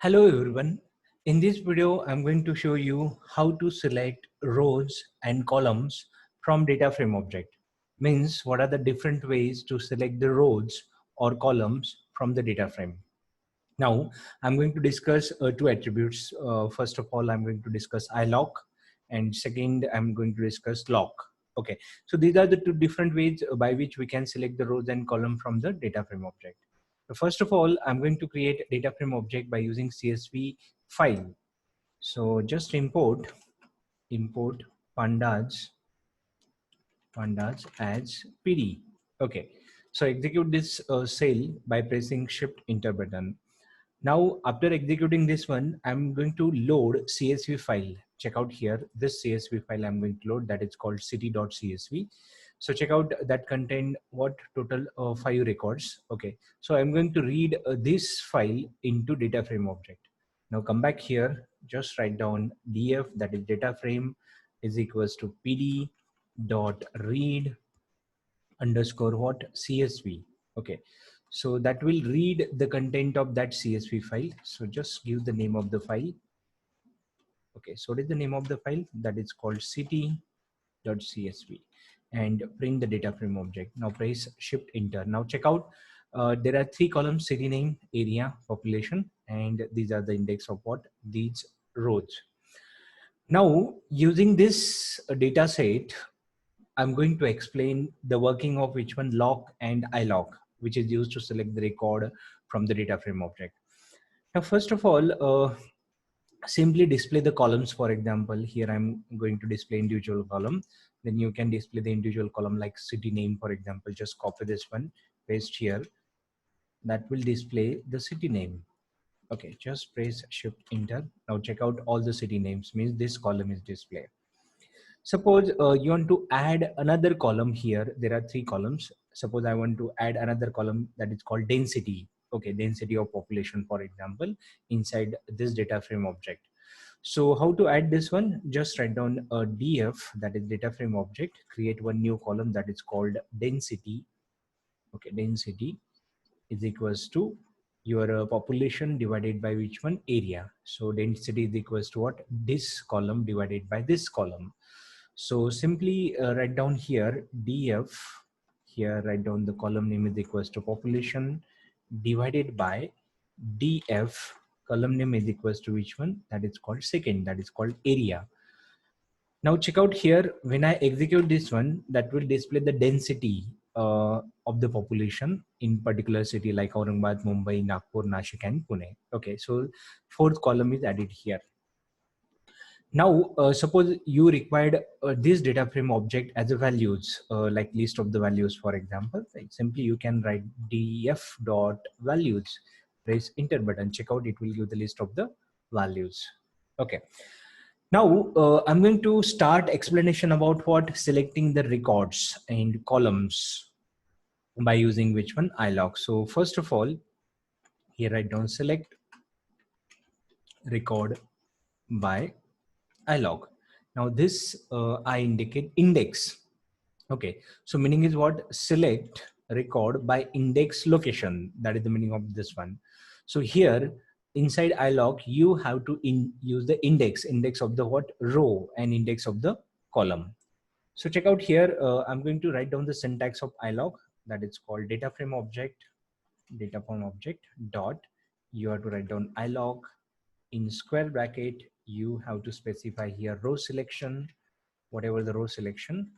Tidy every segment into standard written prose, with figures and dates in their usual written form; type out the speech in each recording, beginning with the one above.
Hello everyone. In this video, I'm going to show you how to select rows and columns from DataFrame object. Means what are the different ways to select the rows or columns from the DataFrame. Now, I'm going to discuss two attributes. First of all, I'm going to discuss iloc, and second, I'm going to discuss loc. Okay, so these are the two different ways by which we can select the rows and column from the DataFrame object. So first of all, I'm going to create a DataFrame object by using CSV file. So just import pandas as PD. Okay, so execute this cell by pressing Shift Enter button. Now, after executing this one, I'm going to load CSV file. Check out here, this CSV file I'm going to load, that is called city.csv. So check out that contain what total 5 records. Okay, so I'm going to read this file into data frame object. Now come back here, just write down df, that is data frame is equals to pd dot read underscore what CSV. Okay, so that will read the content of that CSV file. So just give the name of the file. Okay, so what is the name of the file? That is called city.csv, and print the data frame object. Now press Shift Enter. Now check out, there are 3 columns: city name, area, population, and these are the index of what? These rows. Now using this data set, I'm going to explain the working of which one loc and iloc, which is used to select the record from the data frame object. Now, first of all, simply display the columns. For example, here I'm going to display individual column. Then you can display the individual column like city name, for example. Just copy this one, paste here. That will display the city name. Okay, just press Shift Enter. Now check out all the city names, means this column is displayed. Suppose you want to add another column here. There are 3 columns. Suppose I want to add another column that is called density. Okay, density of population, for example, inside this data frame object. So how to add this one? Just write down a df, that is data frame object, create one new column that is called density. Okay, density is equals to your population divided by which one? Area. So density is equals to what? This column divided by this column. So simply write down here df, here write down the column name is equals to population divided by df, column name is equals to which one? That is called second, that is called area. Now check out here, when I execute this one, that will display the density of the population in particular city like Aurangabad, Mumbai, Nagpur, Nashik and Pune. Okay, so 4th column is added here. Now, suppose you required this data frame object as a values, like list of the values, for example. Right? Simply you can write df dot values, press enter button, check out, it will give the list of the values. Okay. Now, I'm going to start explanation about what selecting the records and columns by using which one? iloc. So first of all, here write down select record by iloc. Now this I indicate index. Okay, so meaning is what? Select record by index location. That is the meaning of this one. So here inside iloc you have to use the index of the what? Row and index of the column. So check out here, I'm going to write down the syntax of iloc, that is called data frame object dot, you have to write down iloc in square bracket, you have to specify here row selection, whatever the row selection.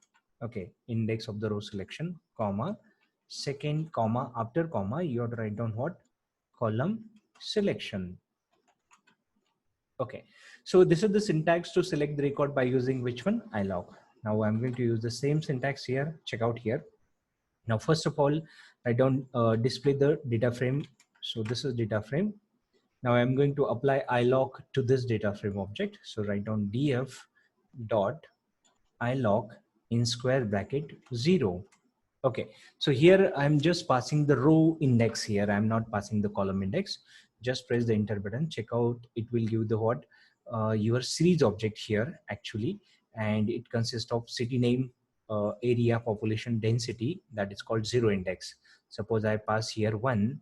Okay, index of the row selection, comma, second comma, after comma, you have to write down what? Column selection. Okay, so this is the syntax to select the record by using which one? iloc. Now I'm going to use the same syntax here. Check out here. Now, first of all, I don't display the data frame. So this is data frame. Now I'm going to apply iloc to this data frame object. So write down df dot iloc in square bracket 0. Okay, so here I'm just passing the row index here. I'm not passing the column index. Just press the enter button. Check out, it will give the what? Your series object here actually, and it consists of city name, area, population, density, that is called 0 index. Suppose I pass here 1,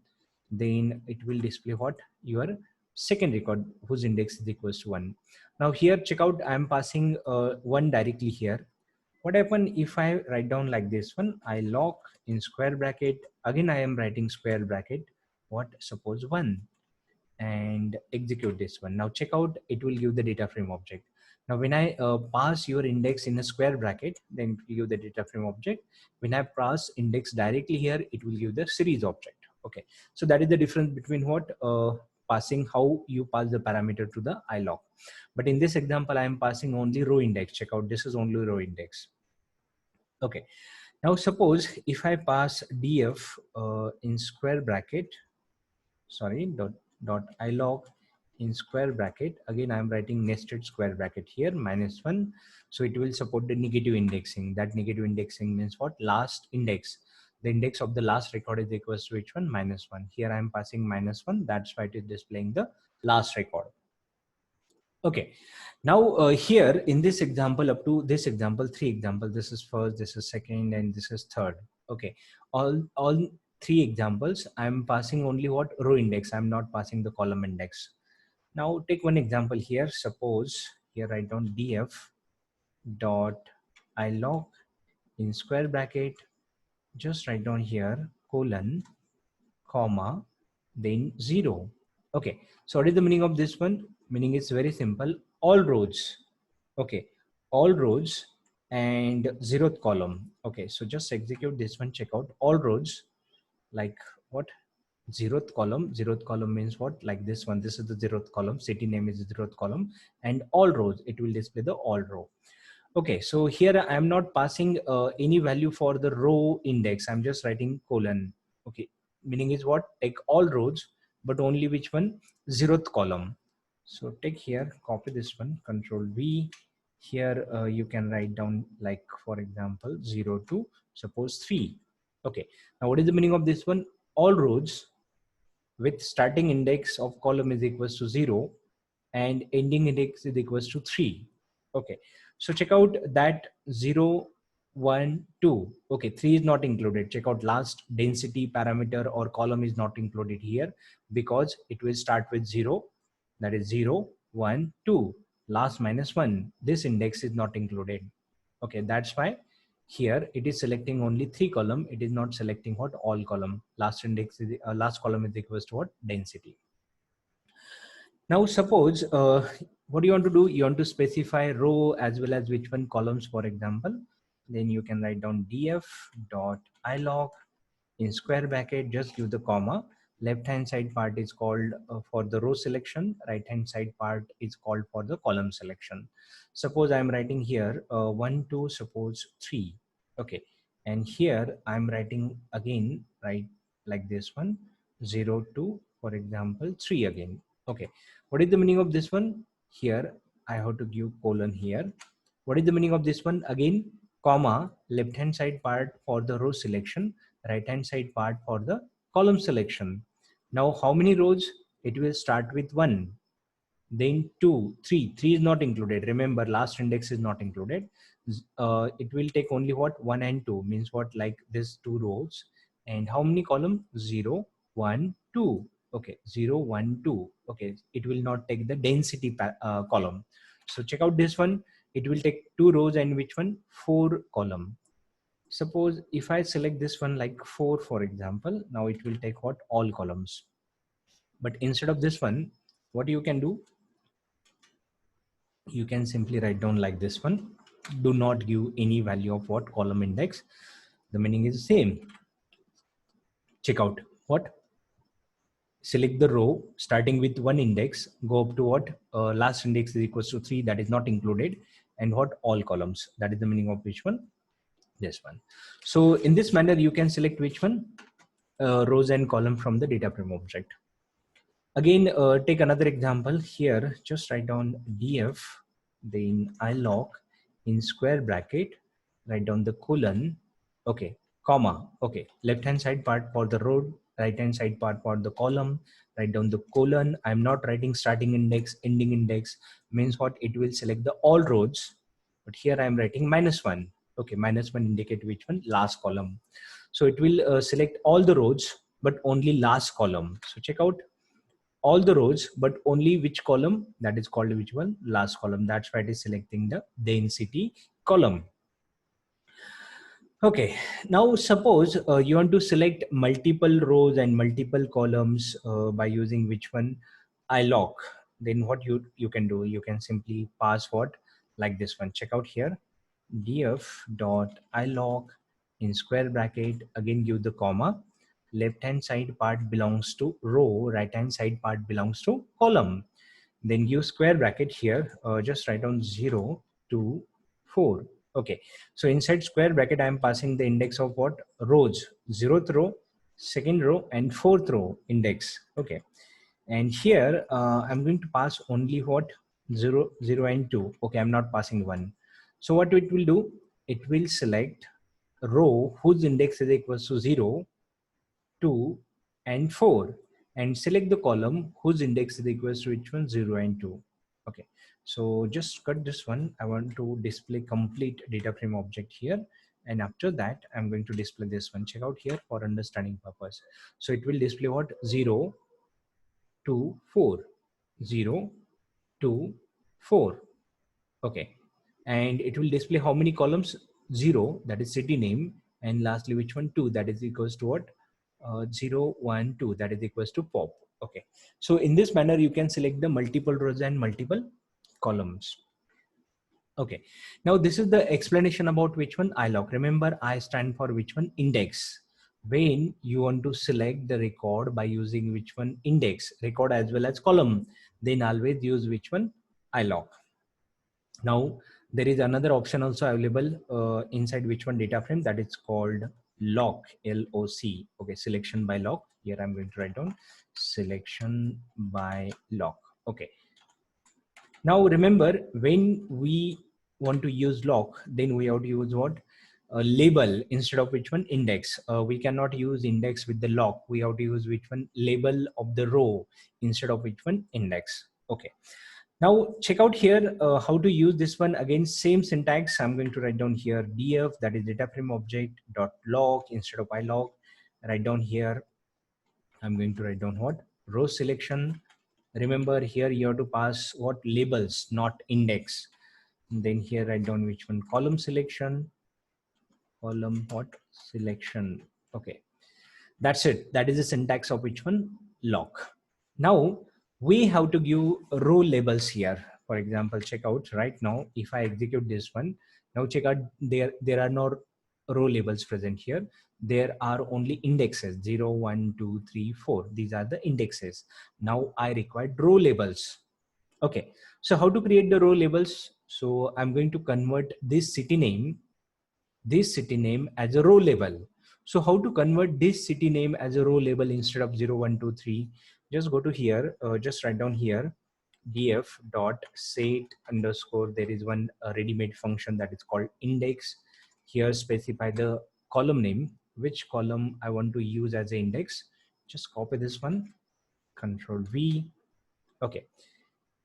then it will display what? Your second record whose index is equals to 1. Now here check out, I am passing 1 directly here. What happen if I write down like this one, iloc in square bracket, again I am writing square bracket, what, suppose 1, and execute this one. Now check out, it will give the data frame object. Now when I pass your index in a square bracket, then it will give the data frame object. When I pass index directly here, it will give the series object. Okay, so that is the difference between what passing, how you pass the parameter to the iloc. But in this example, I am passing only row index. Check out, this is only row index. Okay, now suppose if I pass df in square bracket, sorry, dot iloc in square bracket, again I am writing nested square bracket here, -1, so it will support the negative indexing. That negative indexing means what, last index, the index of the last record is equals to which one, -1. Here I am passing -1, that's why it is displaying the last record. Okay, now here in this example, up to this example, 3 examples, this is first, this is second, and this is third. Okay, all 3 examples I'm passing only what, row index, I'm not passing the column index. Now take one example here. Suppose here write down df dot iloc in square bracket, just write down here colon, comma, then 0. Okay, so what is the meaning of this one? Meaning is very simple, all rows. Okay, all rows and 0th column. Okay, so just execute this one, check out all rows, like what, 0th column. 0th column means what, like this one, this is the 0th column, city name is the 0th column, and all rows, it will display the all row. Okay, so here I am not passing any value for the row index, I'm just writing colon. Okay, meaning is what, take all rows but only which one, 0th column. So take here, copy this one, control V. Here you can write down, like for example 0 to suppose 3. Okay, now what is the meaning of this one? All rows with starting index of column is equals to 0 and ending index is equals to 3. Okay, so check out that 0, 1, 2. Okay, 3 is not included. Check out last density parameter or column is not included here because it will start with 0, that is 0, 1, 2. Last -1, this index is not included. Okay, that's why here it is selecting only 3 column, it is not selecting what, all column. Last index is last column is equals to what, density. Now suppose what you want to do, you want to specify row as well as which one columns, for example. Then you can write down df dot iloc in square bracket, just give the comma. Left hand side part is called for the row selection, right hand side part is called for the column selection. Suppose I am writing here 1, 2, suppose 3. Okay, and here I am writing again, right, like this one, 0, 2, for example 3 again. Okay, what is the meaning of this one? Here I have to give colon here. What is the meaning of this one? Again, comma, left hand side part for the row selection, right hand side part for the column selection. Now how many rows? It will start with 1, then 2, 3. 3 is not included. Remember, last index is not included. It will take only what, 1 and 2, means what, like this 2 rows. And how many column? 0, 1, 2. Okay, 0, 1, 2. Okay, it will not take the density column. So check out this one. It will take 2 rows and which one, 4 column. Suppose if I select this one like 4, for example, now it will take what, all columns. But instead of this one, what you can do, you can simply write down like this one, do not give any value of what, column index. The meaning is the same. Check out what, select the row starting with 1 index, go up to what, last index is equals to 3, that is not included, and what, all columns. That is the meaning of which one, this one. So in this manner you can select which one, rows and column from the data frame object. Again, take another example here, just write down df, then iloc in square bracket, write down the colon, okay, comma, okay, left hand side part for the row, right hand side part for the column, write down the colon. I'm not writing starting index, ending index, means what, it will select the all rows, but here I'm writing -1. Okay, -1 indicate which one, last column. So it will select all the rows but only last column. So check out, all the rows, but only which column, that is called which one, last column. That's why it is selecting the density column. Okay, now suppose you want to select multiple rows and multiple columns by using which one, iloc. Then what you can do, you can simply pass what, like this one. Check out here, df dot iloc in square bracket, again give the comma, left hand side part belongs to row, right hand side part belongs to column. Then use square bracket here, just write down 0 to 4. Okay, so inside square bracket I am passing the index of what, rows, 0th row, second row and 4th row index. Okay, and here I'm going to pass only what, 0, 0 and 2. Okay, I'm not passing 1. So what it will do, it will select row whose index is equals to 0, 2 and 4, and select the column whose index is equals to which one, 0 and 2. Okay, so just cut this one. I want to display complete data frame object here, and after that I'm going to display this one. Check out here for understanding purpose. So it will display what, 0 2 4, 0 2 4. Okay, and it will display how many columns, 0, that is city name, and lastly which one, 2, that is equals to what, 0 1 2, that is equals to pop. Okay, so in this manner you can select the multiple rows and multiple columns. Okay, now this is the explanation about which one, iloc. Remember, I stand for which one, index. When you want to select the record by using which one, index, record as well as column, then always use which one, iloc. Now there is another option also available inside which one, data frame, that is called loc, L-O-C. Okay, selection by loc. Here I'm going to write down selection by loc. Okay, now remember, when we want to use loc, then we have to use what, label instead of which one, index. We cannot use index with the loc. We have to use which one, label of the row instead of which one, index. Okay, now check out here how to use this one. Again, same syntax. I'm going to write down here df, that is data frame object dot loc instead of iloc. Write down here, I'm going to write down what, row selection. Remember, here you have to pass what, labels, not index. And then here write down which one, column selection, column what, selection. Okay, that's it. That is the syntax of which one, loc. Now we have to give row labels here. For example, check out right now, if I execute this one, now check out, there are no row labels present here. There are only indexes, 0 1 2 3 4. These are the indexes. Now I require row labels. Okay, so how to create the row labels? So I'm going to convert this city name as a row label. So how to convert this city name as a row label instead of 0 1 2 3? Just go to here, just write down here df dot set underscore, there is one ready-made function that is called index. Here specify the column name, which column I want to use as an index. Just copy this one, control V. Okay,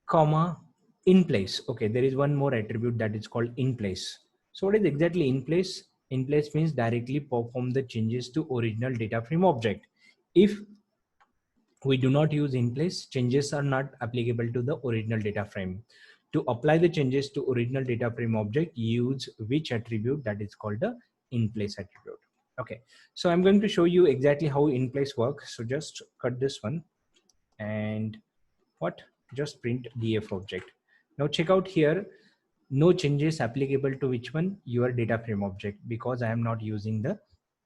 comma, in place. Okay, there is one more attribute that is called in place. So what is exactly in place? In place means directly perform the changes to original data frame object. If we do not use in place, changes are not applicable to the original data frame. To apply the changes to original data frame object, use which attribute, that is called the in place attribute. Okay, so I'm going to show you exactly how in place works. So just cut this one and what, just print df object. Now check out here, no changes applicable to which one, your data frame object, because I am not using the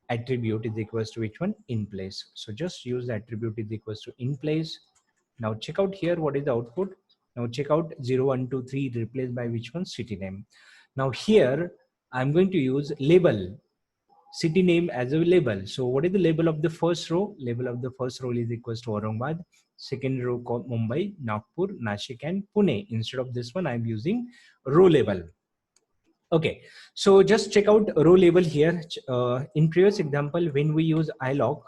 attribute is equals to which one, in place. So just use the attribute is equals to in place. Now check out here, what is the output? Now check out 0 1 2 3 replaced by which one, city name. Now here I'm going to use label city name as a label. So what is the label of the first row? Label of the first row is equals to Aurangabad. Second row Mumbai, Nagpur, Nashik and Pune. Instead of this one, I'm using row label. Okay, so just check out row label here. In previous example, when we use iloc,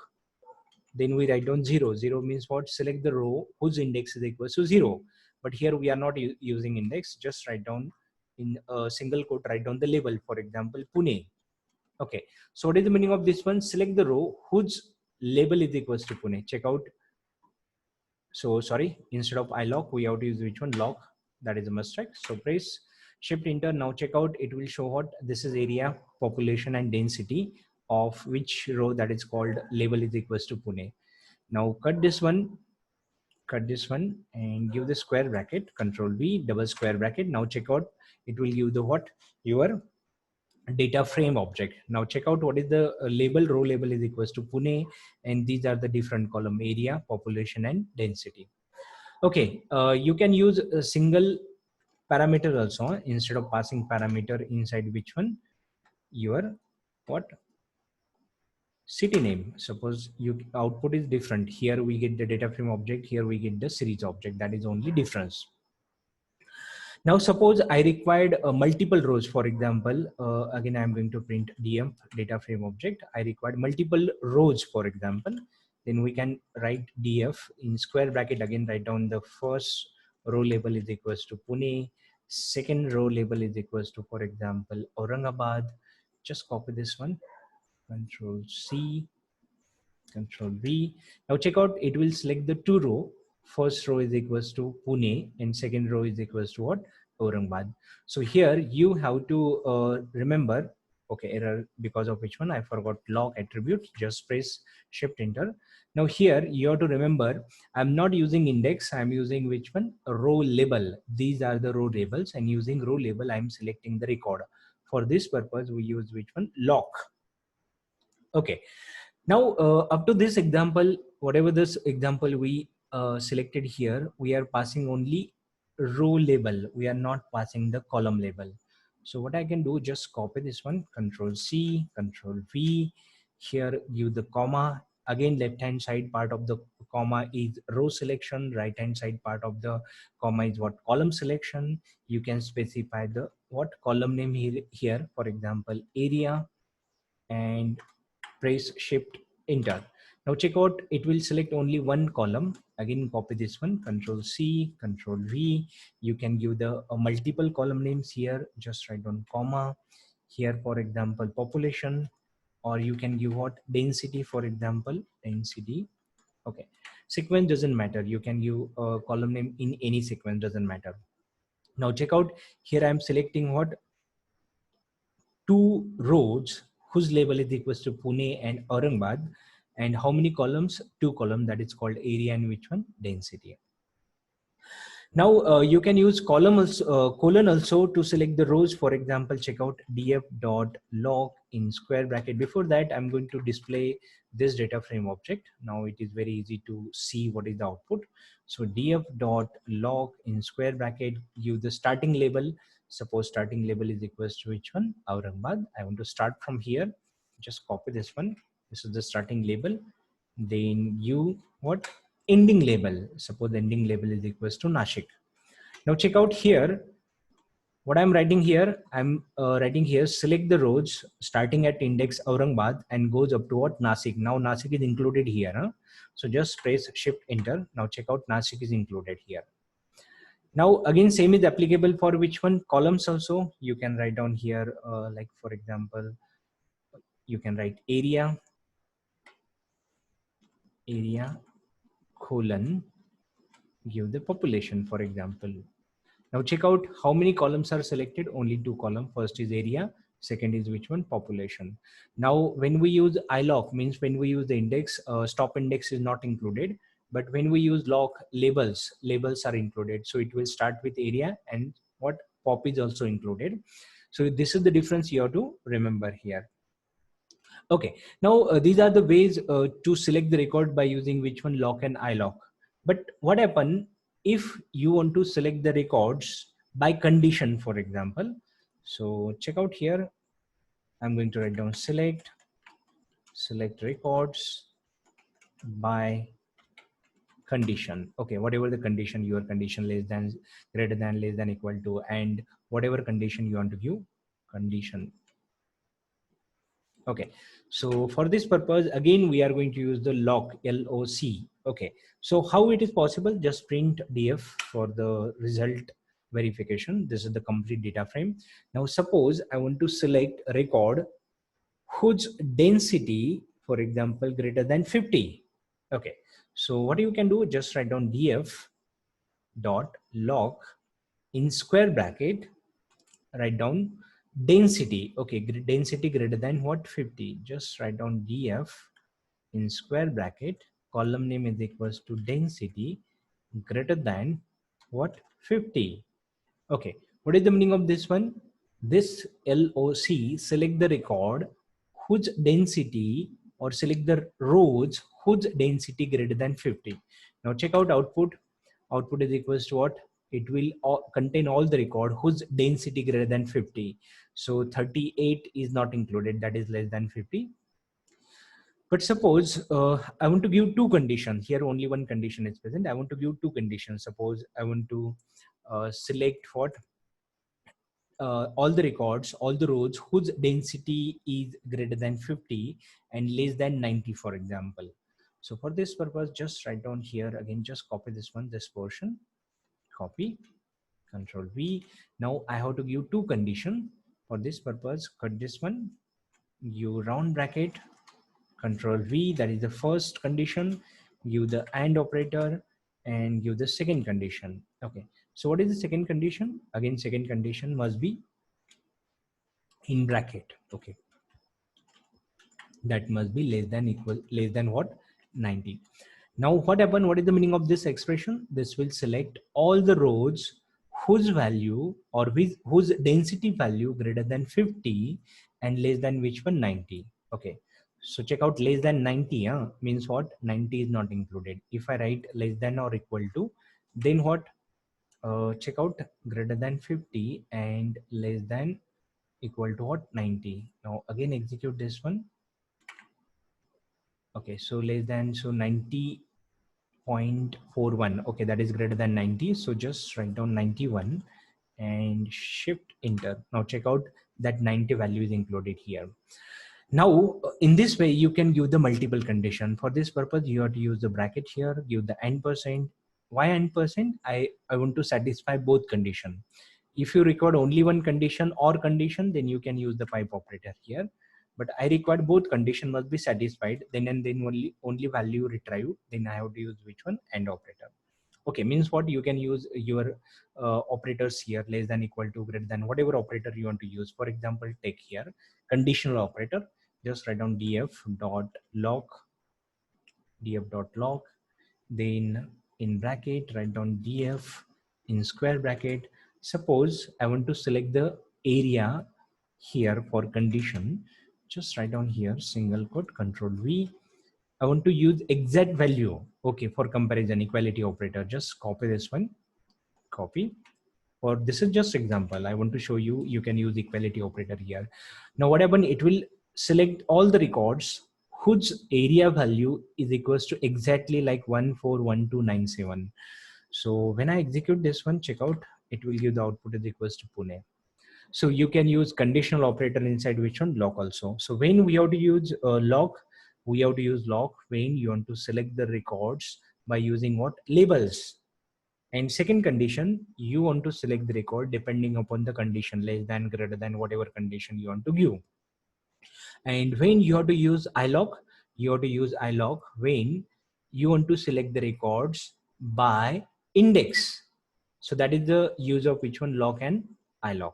then we write down 0. 0 means what? Select the row whose index is equal to 0. But here we are not using index. Just write down in a single quote, write down the label. For example, Pune. Okay, so what is the meaning of this one? Select the row whose label is equals to Pune. Check out So sorry, instead of iloc, we have to use which one? Loc. That is a mistake. So press shift enter. Now check out. It will show what this is: area, population, and density of which row, that is called label is equals to Pune. Now cut this one and give the square bracket, control V, double square bracket. Now check out. It will give the what? Your data frame object. Now check out what is the label. Row label is equals to Pune, and these are the different column: area, population, and density. Okay, you can use a single parameter also, instead of passing parameter inside which one? Your what? City name. Suppose you output is different. Here we get the data frame object, here we get the series object. That is only difference. Now suppose I required multiple rows. For example, again I'm going to print df data frame object. I required multiple rows, for example. Then we can write df in square bracket. Again write down the first row label is equals to Pune, second row label is equals to, for example, Aurangabad. Just copy this one, control C, control V. Now check out, it will select the two row. First row is equals to Pune and second row is equals to what? Aurangabad. So here you have to remember, okay, error because of which one? I forgot log attributes. Just press shift enter. Now here you have to remember, I'm not using index, I'm using which one? A row label. These are the row labels, and using row label I'm selecting the record. For this purpose we use which one? Lock. Okay. Now, up to this example, whatever this example we selected here, we are passing only row label. We are not passing the column label. So what I can do, just copy this one, control C, control V. Here, give the comma. Again, left-hand side part of the comma is row selection. Right-hand side part of the comma is what? Column selection. You can specify the what column name here. For example, area, and press shift enter. Now check out, it will select only one column. Again copy this one, control C, control V. You can give the multiple column names here. Just write down comma here, for example population, or you can give what? Density, for example density. Okay, sequence doesn't matter, you can give a column name in any sequence, doesn't matter. Now check out, here I'm selecting what? Two rows whose label is equals to Pune and Aurangabad, and how many columns? Two columns, that is called area, and which one? Density. Now you can use colon also to select the rows. For example, check out df dot log in square bracket. Before that, I'm going to display this data frame object. Now it is very easy to see what is the output. So df dot log in square bracket, give the starting label. Suppose starting label is equals to which one? Aurangabad. I want to start from here. Just copy this one. This is the starting label. Then you what? Ending label. Suppose the ending label is equals to Nashik. Now check out here what I'm writing here. I'm writing here, select the rows starting at index Aurangabad and goes up to what? Nasik. Now Nasik is included here. Huh? So just press shift enter. Now check out, Nasik is included here. Now again same is applicable for which one? Columns also. You can write down here like for example, you can write area colon, give the population, for example. Now check out how many columns are selected. Only two columns. First is area, second is which one? Population. Now when we use iloc, means when we use the index, stop index is not included, but when we use loc, labels are included. So it will start with area, and what? Pop is also included. So this is the difference you have to remember here. Okay, now these are the ways to select the record by using which one? Loc and iloc. But what happen if you want to select the records by condition, for example? So check out here, I'm going to write down select records by condition. Okay, whatever the condition, your condition less than, greater than, less than, equal to, and whatever condition you want to give, condition. Okay, so for this purpose, again, we are going to use the loc, L-O-C. Okay, so how it is possible? Just print df for the result verification. This is the complete data frame. Now, suppose I want to select a record whose density, for example, greater than 50. Okay, So what you can do, just write down df dot log in square bracket, write down density. Okay, density greater than what? 50. Just write down df in square bracket, column name is equals to density greater than what? 50. Okay, what is the meaning of this one? This LOC select the record whose density, or select the rows whose density greater than 50. Now check out output. Output is equals to what? It will contain all the record whose density greater than 50. So 38 is not included, that is less than 50. But suppose I want to give two conditions. Here only one condition is present. I want to give two conditions. Suppose I want to select what? All the records, all the rows whose density is greater than 50 and less than 90, for example. So for this purpose, just write down here again, just copy this one, this portion, copy, Control V. Now I have to give two conditions. For this purpose, cut this one, you round bracket, Control V, that is the first condition, give the AND operator and give the second condition. Okay, so what is the second condition? Again, second condition must be in bracket. Okay, that must be less than what? 90. Now what happened? What is the meaning of this expression? This will select all the rows whose value, or whose density value greater than 50 and less than which one? 90. Okay, so check out less than 90 means what? 90 is not included. If I write less than or equal to, then what? Check out greater than 50 and less than equal to what? 90. Now again execute this one. Okay, so less than, so 90.41. Okay, that is greater than 90. So just write down 91 and shift enter. Now check out that 90 value is included here. Now in this way you can give the multiple condition. For this purpose you have to use the bracket here, give the n%. Why n%? I want to satisfy both condition. If you record only one condition or condition, then you can use the pipe operator here. But I require both condition must be satisfied, then and then only value retrieved, then I have to use which one? AND operator. Okay, means what? You can use your operators here, less than, equal to, greater than, whatever operator you want to use. For example, take here conditional operator. Just write down df.log, then in bracket write down df in square bracket. Suppose I want to select the area here for condition. Just write down here single quote, Control V. I want to use exact value. Okay, for comparison, equality operator. Just copy this one, copy. For this is just example. I want to show you, you can use equality operator here. Now what happened? It will select all the records whose area value is equals to exactly like 141297. So when I execute this one, check out, it will give the output is equals to Pune. So you can use conditional operator inside which one? Lock also. So when we have to use lock, we have to use lock when you want to select the records by using what? Labels. And second condition, you want to select the record depending upon the condition, less than, greater than, whatever condition you want to give. And when you have to use iloc, you have to use iloc when you want to select the records by index. So that is the use of which one? Lock and iloc.